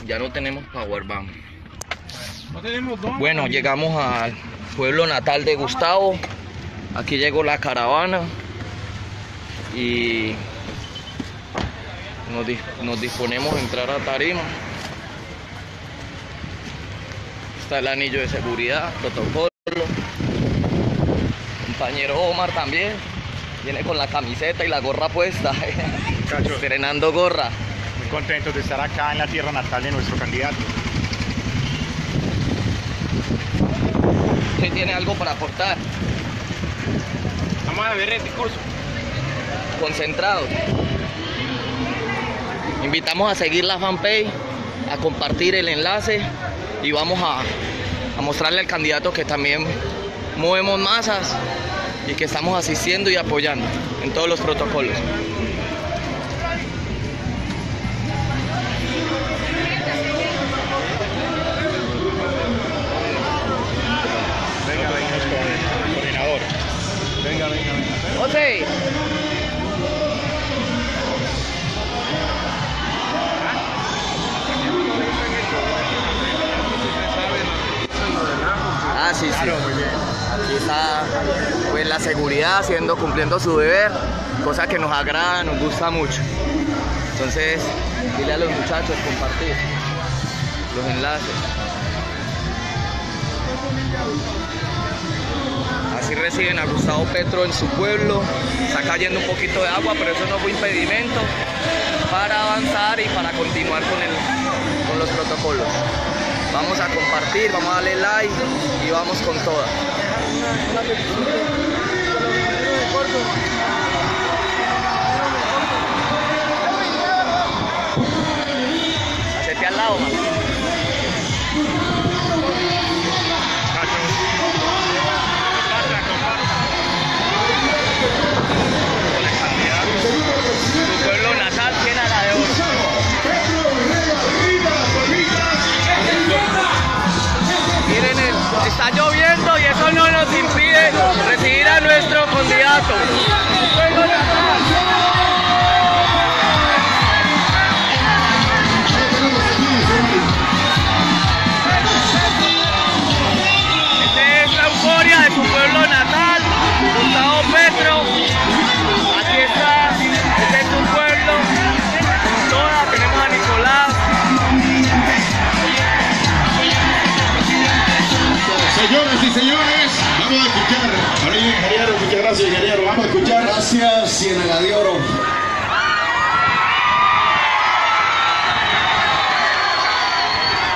Ya no tenemos powerbank. No tenemos dónde. Bueno, llegamos al pueblo natal de Gustavo. Aquí llegó la caravana y nos disponemos a entrar a Tarima. Está el anillo de seguridad, protocolo. Compañero Omar también viene con la camiseta y la gorra puesta, estrenando gorra. Muy contentos de estar acá en la tierra natal de nuestro candidato. ¿Usted tiene algo para aportar? Vamos a ver el discurso. Concentrados. Invitamos a seguir la fanpage, a compartir el enlace y vamos a mostrarle al candidato que también movemos masas y que estamos asistiendo y apoyando en todos los protocolos. Venga, venimos con el coordinador. Venga. ¡José! Ah, sí, sí. Claro, muy bien. Aquí está pues la seguridad cumpliendo su deber, cosa que nos agrada, nos gusta mucho. Entonces, dile a los muchachos compartir los enlaces. Así reciben a Gustavo Petro en su pueblo. Está cayendo un poquito de agua, pero eso no fue impedimento para avanzar y para continuar con los protocolos. Vamos a compartir, vamos a darle like y vamos con todas. Hacete al lado, man. Tu pueblo natal tiene a la de oro. Miren, está lloviendo y eso no nos impide recibir a nuestro candidato. Esta es la euforia de su pueblo natal, Gustavo Petro. Aquí está, este es su pueblo. Toda, tenemos a Nicolás. Señoras y señores, vamos a escuchar. Ahora ingeniero, muchas gracias, ingeniero. Vamos a escuchar. Gracias, Ciénaga de Oro.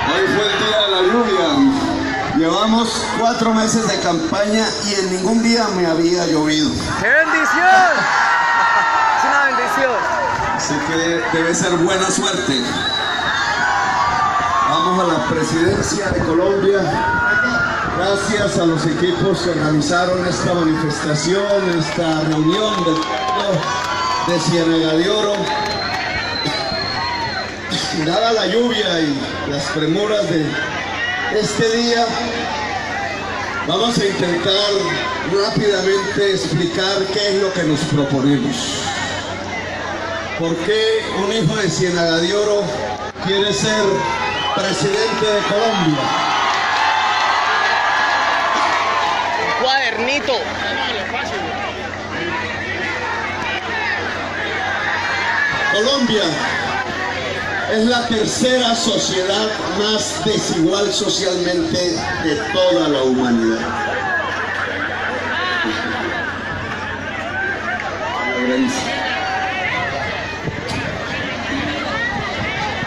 Hoy fue el día de la lluvia. Llevamos 4 meses de campaña y en ningún día me había llovido. ¡Qué bendición! Es una bendición. Así que debe ser buena suerte. Vamos a la presidencia de Colombia. Gracias a los equipos que organizaron esta manifestación, esta reunión del pueblo de Ciénaga de Oro. Dada la lluvia y las premuras de este día, vamos a intentar rápidamente explicar qué es lo que nos proponemos. ¿Por qué un hijo de Ciénaga de Oro quiere ser presidente de Colombia? Cuadernito. Colombia es la tercera sociedad más desigual socialmente de toda la humanidad.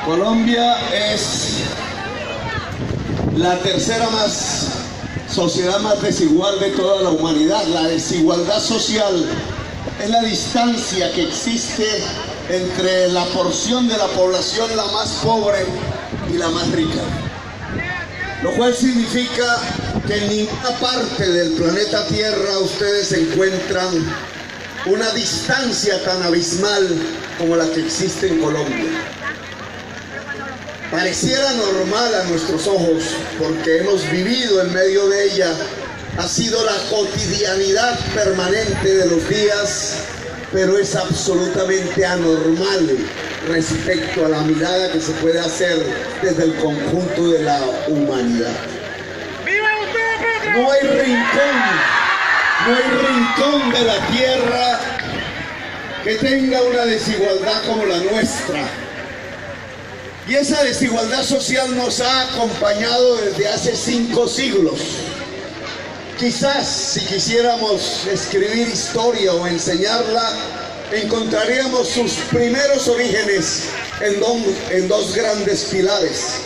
Colombia es la tercera sociedad más desigual de toda la humanidad. La desigualdad social es la distancia que existe entre la porción de la población la más pobre y la más rica, lo cual significa que en ninguna parte del planeta Tierra ustedes encuentran una distancia tan abismal como la que existe en Colombia. Pareciera normal a nuestros ojos porque hemos vivido en medio de ella, ha sido la cotidianidad permanente de los días, pero es absolutamente anormal respecto a la mirada que se puede hacer desde el conjunto de la humanidad. No hay rincón de la tierra que tenga una desigualdad como la nuestra. Y esa desigualdad social nos ha acompañado desde hace 5 siglos. Quizás si quisiéramos escribir historia o enseñarla, encontraríamos sus primeros orígenes en dos grandes pilares.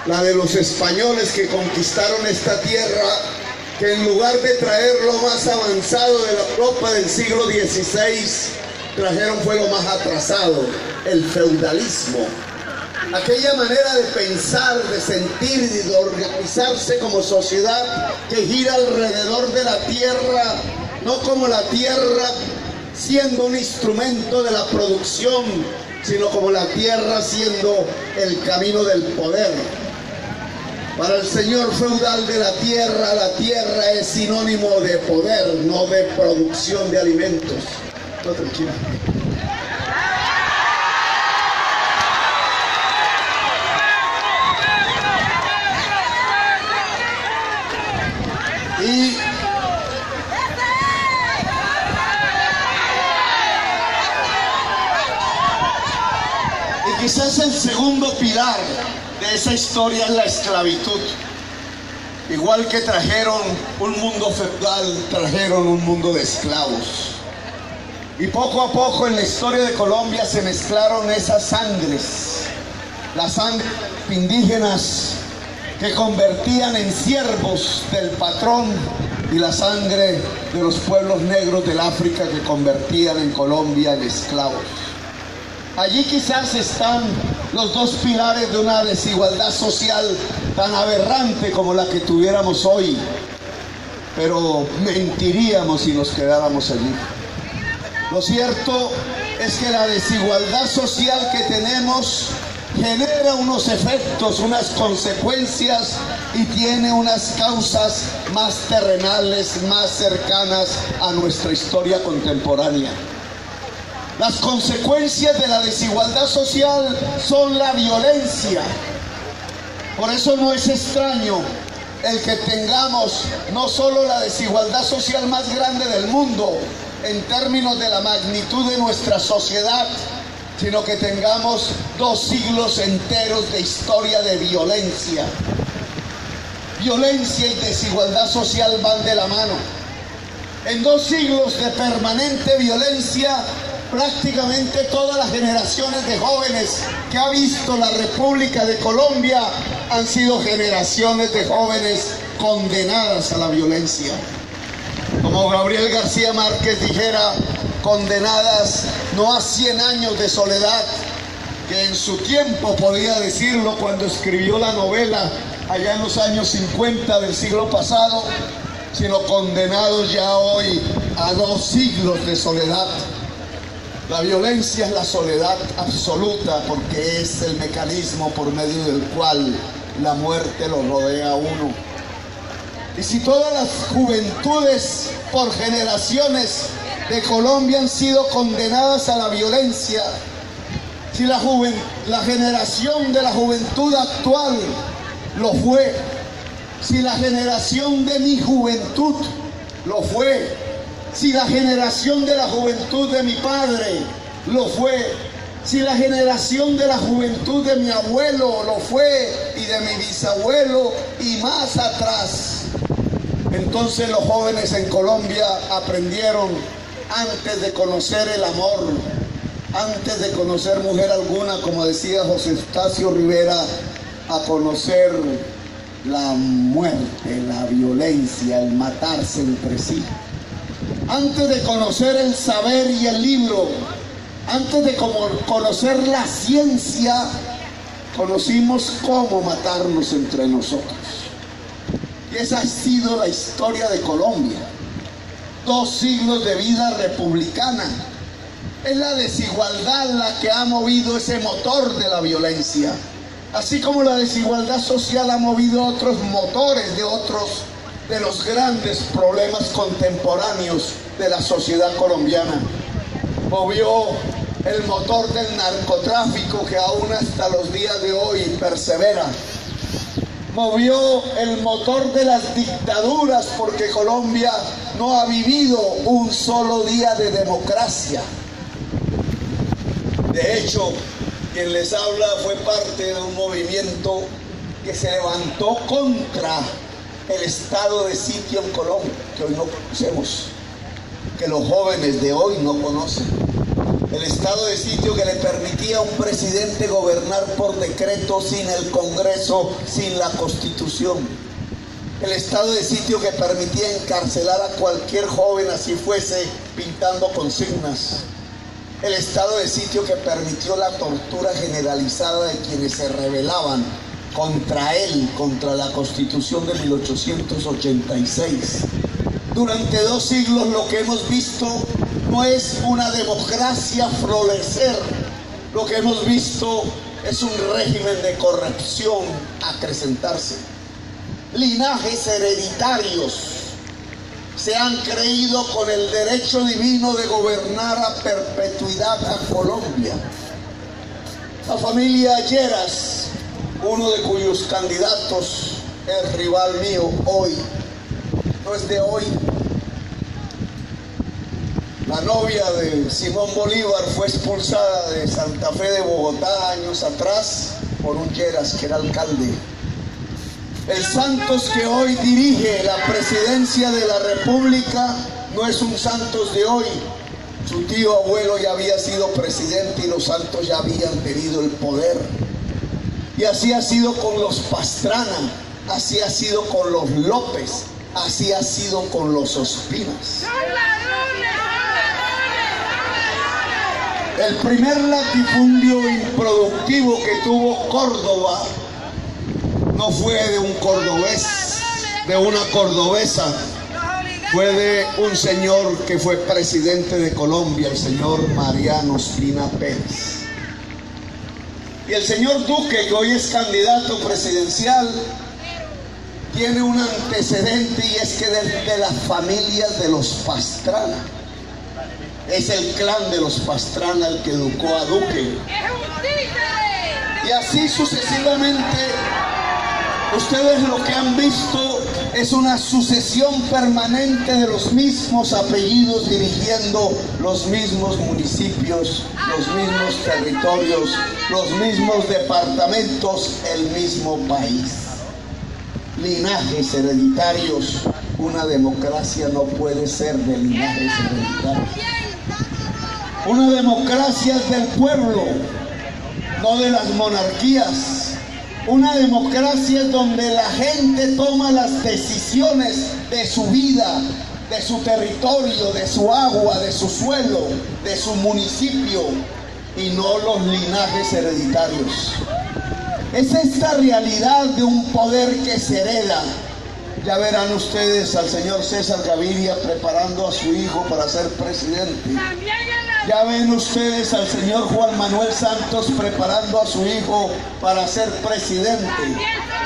La de los españoles que conquistaron esta tierra, que en lugar de traer lo más avanzado de la Europa del siglo XVI, trajeron fue lo más atrasado, el feudalismo. Aquella manera de pensar, de sentir y de organizarse como sociedad que gira alrededor de la tierra, no como la tierra siendo un instrumento de la producción, sino como la tierra siendo el camino del poder. Para el señor feudal de la tierra es sinónimo de poder, no de producción de alimentos. No, tranquilo. Y quizás el segundo pilar de esa historia es la esclavitud. Igual que trajeron un mundo feudal, trajeron un mundo de esclavos. Y poco a poco en la historia de Colombia se mezclaron esas sangres. Las sangres indígenas que convertían en siervos del patrón y la sangre de los pueblos negros del África que convertían en Colombia en esclavos. Allí quizás están los dos pilares de una desigualdad social tan aberrante como la que tuviéramos hoy, pero mentiríamos si nos quedáramos allí. Lo cierto es que la desigualdad social que tenemos genera unos efectos, unas consecuencias y tiene unas causas más terrenales, más cercanas a nuestra historia contemporánea. Las consecuencias de la desigualdad social son la violencia. Por eso no es extraño el que tengamos no solo la desigualdad social más grande del mundo en términos de la magnitud de nuestra sociedad, sino que tengamos 2 siglos enteros de historia de violencia. Violencia y desigualdad social van de la mano. En 2 siglos de permanente violencia, prácticamente todas las generaciones de jóvenes que ha visto la República de Colombia han sido generaciones de jóvenes condenadas a la violencia. Como Gabriel García Márquez dijera, condenadas no a 100 años de soledad, que en su tiempo podía decirlo cuando escribió la novela allá en los años 50 del siglo pasado, sino condenados ya hoy a 2 siglos de soledad. La violencia es la soledad absoluta porque es el mecanismo por medio del cual la muerte lo rodea a uno. Y si todas las juventudes por generaciones de Colombia han sido condenadas a la violencia, si la generación de la juventud actual lo fue, si la generación de mi juventud lo fue, si la generación de la juventud de mi padre lo fue, si la generación de la juventud de mi abuelo lo fue y de mi bisabuelo y más atrás, entonces los jóvenes en Colombia aprendieron antes de conocer el amor, antes de conocer mujer alguna, como decía José Eustacio Rivera, a conocer la muerte, la violencia, el matarse entre sí. Antes de conocer el saber y el libro, antes de conocer la ciencia, conocimos cómo matarnos entre nosotros. Y esa ha sido la historia de Colombia. 2 siglos de vida republicana. Es la desigualdad la que ha movido ese motor de la violencia. Así como la desigualdad social ha movido otros motores de los grandes problemas contemporáneos de la sociedad colombiana. Movió el motor del narcotráfico que aún hasta los días de hoy persevera. Movió el motor de las dictaduras porque Colombia no ha vivido un solo día de democracia. De hecho, quien les habla fue parte de un movimiento que se levantó contra el estado de sitio en Colombia, que hoy no conocemos, que los jóvenes de hoy no conocen. El estado de sitio que le permitía a un presidente gobernar por decreto sin el Congreso, sin la Constitución. El estado de sitio que permitía encarcelar a cualquier joven así fuese pintando consignas. El estado de sitio que permitió la tortura generalizada de quienes se rebelaban contra él, contra la Constitución de 1886. Durante 2 siglos lo que hemos visto no es una democracia florecer, lo que hemos visto es un régimen de corrupción acrecentarse. Linajes hereditarios se han creído con el derecho divino de gobernar a perpetuidad a Colombia. La familia Lleras, uno de cuyos candidatos es rival mío hoy, no es de hoy. La novia de Simón Bolívar fue expulsada de Santa Fe de Bogotá años atrás por un Lleras que era alcalde. El Santos que hoy dirige la presidencia de la República no es un Santos de hoy. Su tío abuelo ya había sido presidente y los Santos ya habían tenido el poder. Y así ha sido con los Pastrana, así ha sido con los López, así ha sido con los Ospinas. El primer latifundio improductivo que tuvo Córdoba no fue de un cordobés, de una cordobesa, fue de un señor que fue presidente de Colombia, el señor Mariano Ospina Pérez. Y el señor Duque, que hoy es candidato presidencial, tiene un antecedente y es que de las familias de los Pastrana. Es el clan de los Pastrana el que educó a Duque. Y así sucesivamente, ustedes lo que han visto es una sucesión permanente de los mismos apellidos dirigiendo los mismos municipios, los mismos territorios, los mismos departamentos, el mismo país. Linajes hereditarios. Una democracia no puede ser de linajes hereditarios. Una democracia es del pueblo, no de las monarquías. Una democracia es donde la gente toma las decisiones de su vida, de su territorio, de su agua, de su suelo, de su municipio, y no los linajes hereditarios. Es esta realidad de un poder que se hereda. Ya verán ustedes al señor César Gaviria preparando a su hijo para ser presidente. Ya ven ustedes al señor Juan Manuel Santos preparando a su hijo para ser presidente.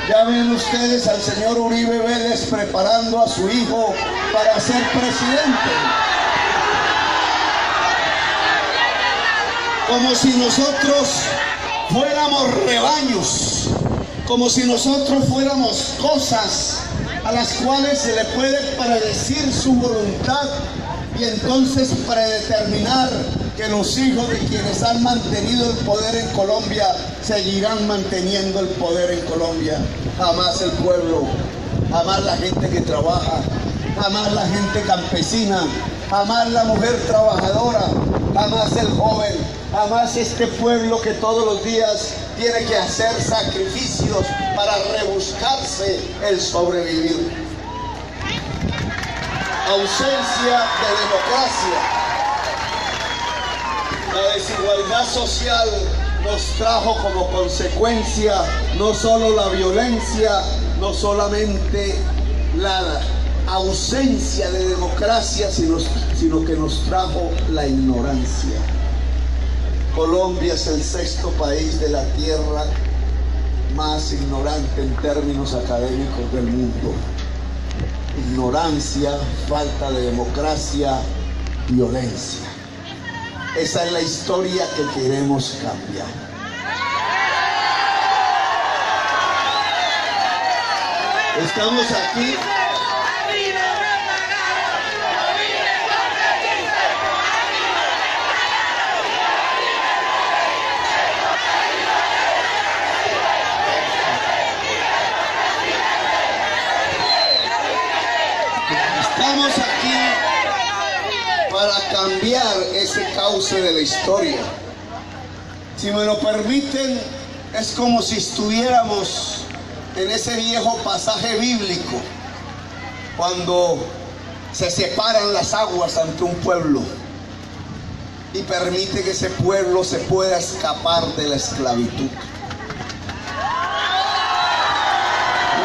Ya ven ustedes al señor Uribe Vélez preparando a su hijo para ser presidente. Como si nosotros fuéramos rebaños, como si nosotros fuéramos cosas a las cuales se le puede predecir su voluntad y entonces predeterminar que los hijos de quienes han mantenido el poder en Colombia seguirán manteniendo el poder en Colombia. Jamás el pueblo, jamás la gente que trabaja, jamás la gente campesina, jamás la mujer trabajadora, jamás el joven, jamás este pueblo que todos los días tiene que hacer sacrificios para rebuscarse el sobrevivir. Ausencia de democracia. La desigualdad social nos trajo como consecuencia no solo la violencia, no solamente la ausencia de democracia, sino que nos trajo la ignorancia. Colombia es el 6º país de la tierra más ignorante en términos académicos del mundo. Ignorancia, falta de democracia, violencia. Esa es la historia que queremos cambiar. Estamos aquí para cambiar ese cauce de la historia. Si me lo permiten, es como si estuviéramos en ese viejo pasaje bíblico, cuando se separan las aguas ante un pueblo y permite que ese pueblo se pueda escapar de la esclavitud.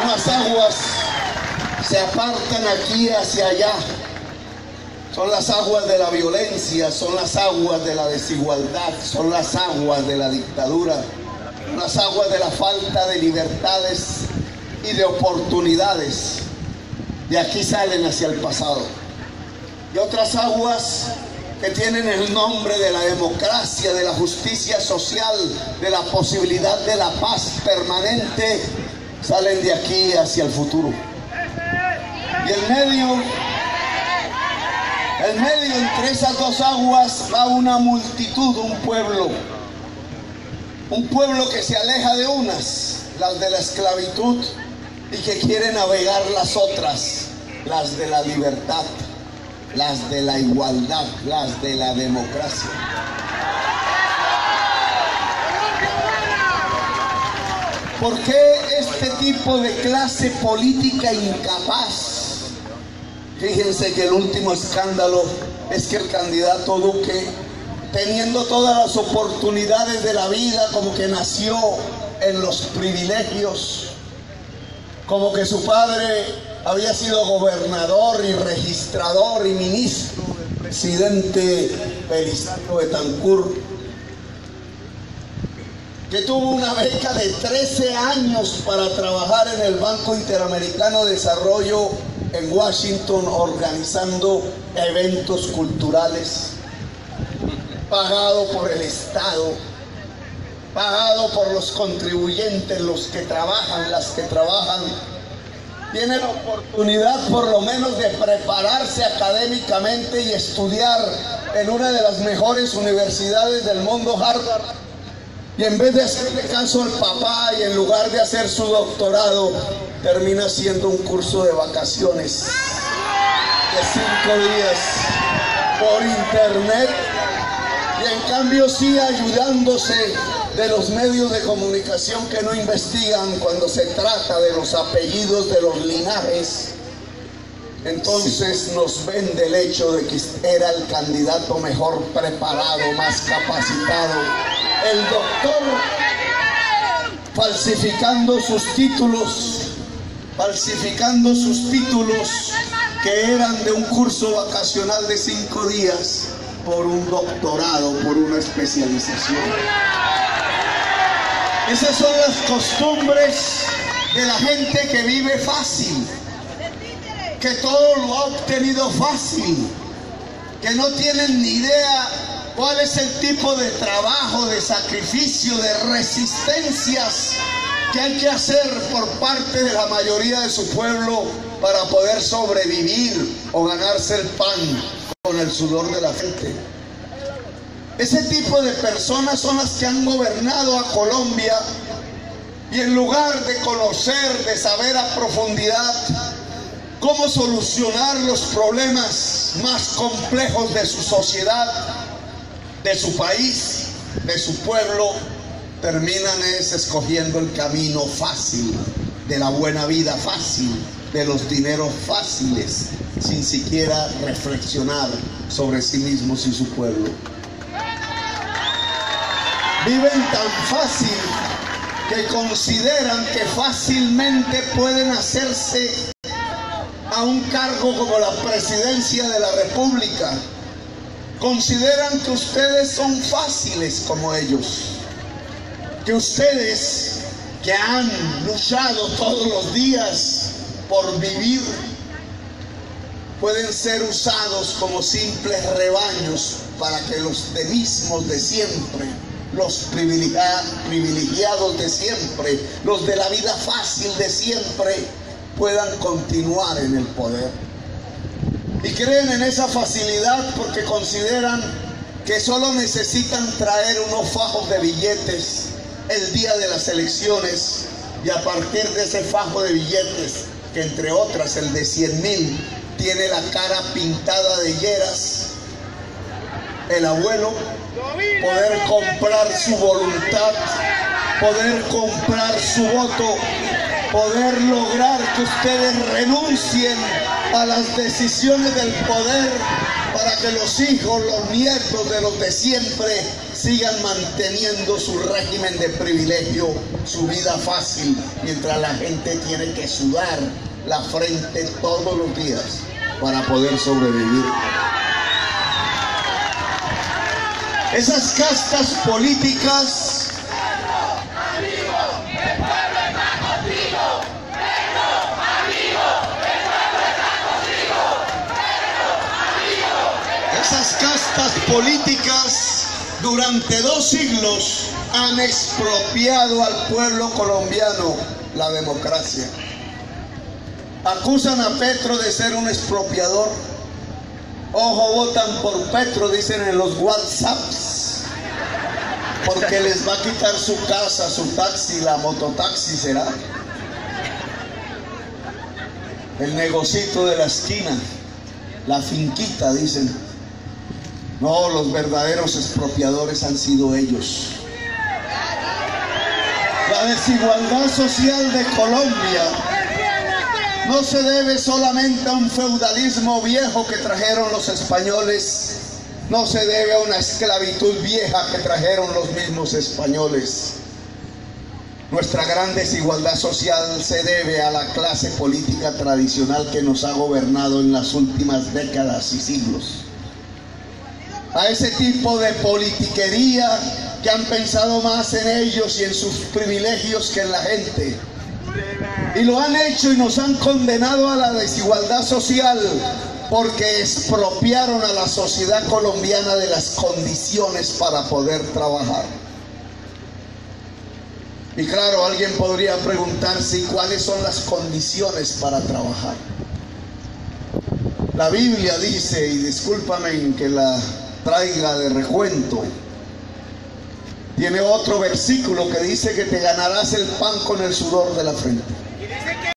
Unas aguas se apartan aquí hacia allá. Son las aguas de la violencia, son las aguas de la desigualdad, son las aguas de la dictadura, son las aguas de la falta de libertades y de oportunidades. De aquí salen hacia el pasado. Y otras aguas que tienen el nombre de la democracia, de la justicia social, de la posibilidad de la paz permanente, salen de aquí hacia el futuro. Y el medio entre esas dos aguas va una multitud, un pueblo que se aleja de unas, las de la esclavitud, y que quiere navegar las otras, las de la libertad, las de la igualdad, las de la democracia. ¿Por qué este tipo de clase política incapaz? Fíjense que el último escándalo es que el candidato Duque, teniendo todas las oportunidades de la vida, como que nació en los privilegios, como que su padre había sido gobernador y registrador y ministro del presidente Belisario Betancur, que tuvo una beca de 13 años para trabajar en el Banco Interamericano de Desarrollo en Washington, organizando eventos culturales, pagado por el Estado, pagado por los contribuyentes, los que trabajan, las que trabajan. Tiene la oportunidad por lo menos de prepararse académicamente y estudiar en una de las mejores universidades del mundo, Harvard. Y en vez de hacerle caso al papá y en lugar de hacer su doctorado, termina haciendo un curso de vacaciones de 5 días por internet, y en cambio sí ayudándose de los medios de comunicación que no investigan cuando se trata de los apellidos, de los linajes. Entonces nos vende el hecho de que era el candidato mejor preparado, más capacitado, el doctor, falsificando sus títulos que eran de un curso vacacional de 5 días por un doctorado, por una especialización. Esas son las costumbres de la gente que vive fácil, que todo lo ha obtenido fácil, que no tienen ni idea cuál es el tipo de trabajo, de sacrificio, de resistencias que hay que hacer por parte de la mayoría de su pueblo para poder sobrevivir o ganarse el pan con el sudor de la gente. Ese tipo de personas son las que han gobernado a Colombia, y en lugar de conocer, de saber a profundidad cómo solucionar los problemas más complejos de su sociedad, de su país, de su pueblo, terminan escogiendo el camino fácil, de la buena vida fácil, de los dineros fáciles, sin siquiera reflexionar sobre sí mismos y su pueblo. Viven tan fácil que consideran que fácilmente pueden hacerse a un cargo como la presidencia de la República. Consideran que ustedes son fáciles como ellos, que ustedes, que han luchado todos los días por vivir, pueden ser usados como simples rebaños para que los mismos de siempre, los privilegiados de siempre, los de la vida fácil de siempre, puedan continuar en el poder. Y creen en esa facilidad porque consideran que solo necesitan traer unos fajos de billetes el día de las elecciones, y a partir de ese fajo de billetes, que entre otras el de 100.000 tiene la cara pintada de hieras, el abuelo, poder comprar su voluntad, poder comprar su voto, poder lograr que ustedes renuncien a las decisiones del poder para que los hijos, los nietos de los de siempre sigan manteniendo su régimen de privilegio, su vida fácil, mientras la gente tiene que sudar la frente todos los días para poder sobrevivir. Esas castas políticas durante 2 siglos han expropiado al pueblo colombiano la democracia. Acusan a Petro de ser un expropiador. Ojo, votan por Petro, dicen en los WhatsApps, porque les va a quitar su casa, su taxi, la mototaxi será, el negocito de la esquina, la finquita, dicen. No, los verdaderos expropiadores han sido ellos. La desigualdad social de Colombia no se debe solamente a un feudalismo viejo que trajeron los españoles, no se debe a una esclavitud vieja que trajeron los mismos españoles. Nuestra gran desigualdad social se debe a la clase política tradicional que nos ha gobernado en las últimas décadas y siglos. A ese tipo de politiquería que han pensado más en ellos y en sus privilegios que en la gente. Y lo han hecho y nos han condenado a la desigualdad social porque expropiaron a la sociedad colombiana de las condiciones para poder trabajar. Y claro, alguien podría preguntarse, ¿y cuáles son las condiciones para trabajar? La Biblia dice, y discúlpame que la traiga de recuento, tiene otro versículo que dice que te ganarás el pan con el sudor de la frente.